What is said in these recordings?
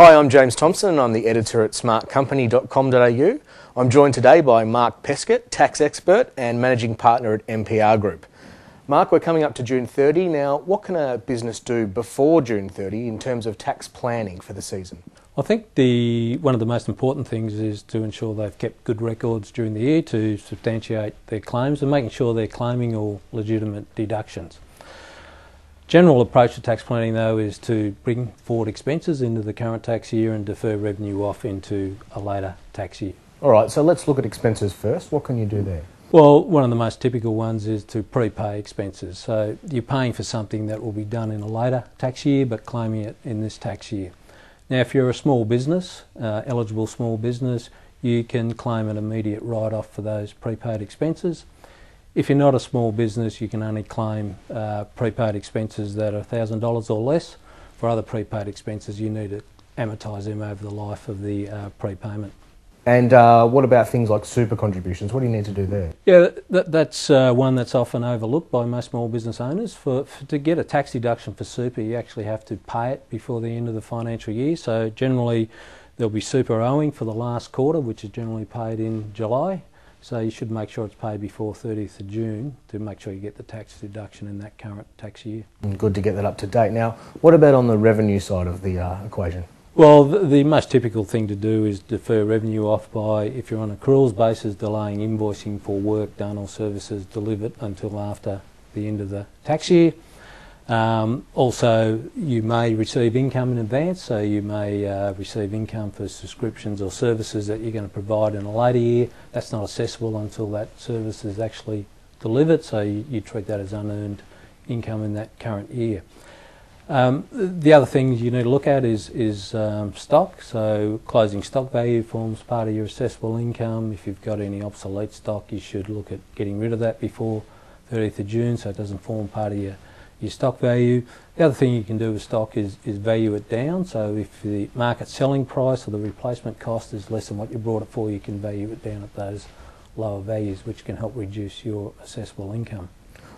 Hi, I'm James Thomson and I'm the editor at smartcompany.com.au. I'm joined today by Marc Peskett, tax expert and managing partner at MPR Group. Marc, we're coming up to June 30. Now, what can a business do before June 30 in terms of tax planning for the season? I think one of the most important things is to ensure they've kept good records during the year to substantiate their claims and making sure they're claiming all legitimate deductions. General approach to tax planning though is to bring forward expenses into the current tax year and defer revenue off into a later tax year. Alright, so let's look at expenses first. What can you do there? Well, one of the most typical ones is to prepay expenses. So you're paying for something that will be done in a later tax year but claiming it in this tax year. Now if you're a small business, eligible small business, you can claim an immediate write-off for those prepaid expenses. If you're not a small business, you can only claim prepaid expenses that are $1,000 or less. For other prepaid expenses, you need to amortise them over the life of the prepayment. And what about things like super contributions? What do you need to do there? Yeah, that's one that's often overlooked by most small business owners. To get a tax deduction for super, you actually have to pay it before the end of the financial year. So generally, there'll be super owing for the last quarter, which is generally paid in July. So you should make sure it's paid before 30th of June to make sure you get the tax deduction in that current tax year. Good to get that up to date. Now, what about on the revenue side of the equation? Well, the most typical thing to do is defer revenue off by, if you're on accruals basis, delaying invoicing for work done or services delivered until after the end of the tax year. Also, you may receive income in advance, so you may receive income for subscriptions or services that you're going to provide in a later year. That's not assessable until that service is actually delivered, so you treat that as unearned income in that current year. The other things you need to look at is stock, so closing stock value forms part of your assessable income. If you've got any obsolete stock, you should look at getting rid of that before 30th of June so it doesn't form part of your stock value. The other thing you can do with stock is value it down. So if the market selling price or the replacement cost is less than what you bought it for, you can value it down at those lower values, which can help reduce your assessable income.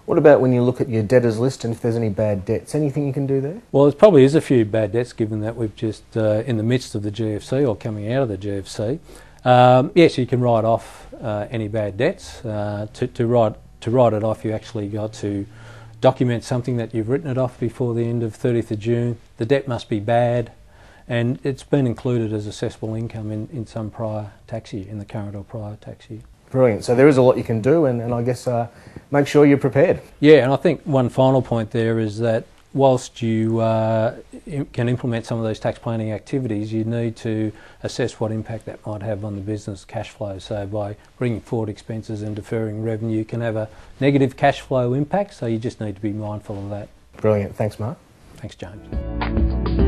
What about when you look at your debtors list and if there's any bad debts? Anything you can do there? Well, there probably is a few bad debts given that we've just in the midst of the GFC or coming out of the GFC. Yes, you can write off any bad debts. To write it off, you actually got to document something that you've written it off before the end of 30th of June. The debt must be bad and it's been included as assessable income in some prior tax year, in the current or prior tax year. Brilliant. So there is a lot you can do and I guess make sure you're prepared. Yeah, and I think one final point there is that whilst you can implement some of those tax planning activities, you need to assess what impact that might have on the business cash flow. So by bringing forward expenses and deferring revenue can have a negative cash flow impact, so you just need to be mindful of that. Brilliant. Thanks, Marc. Thanks, James.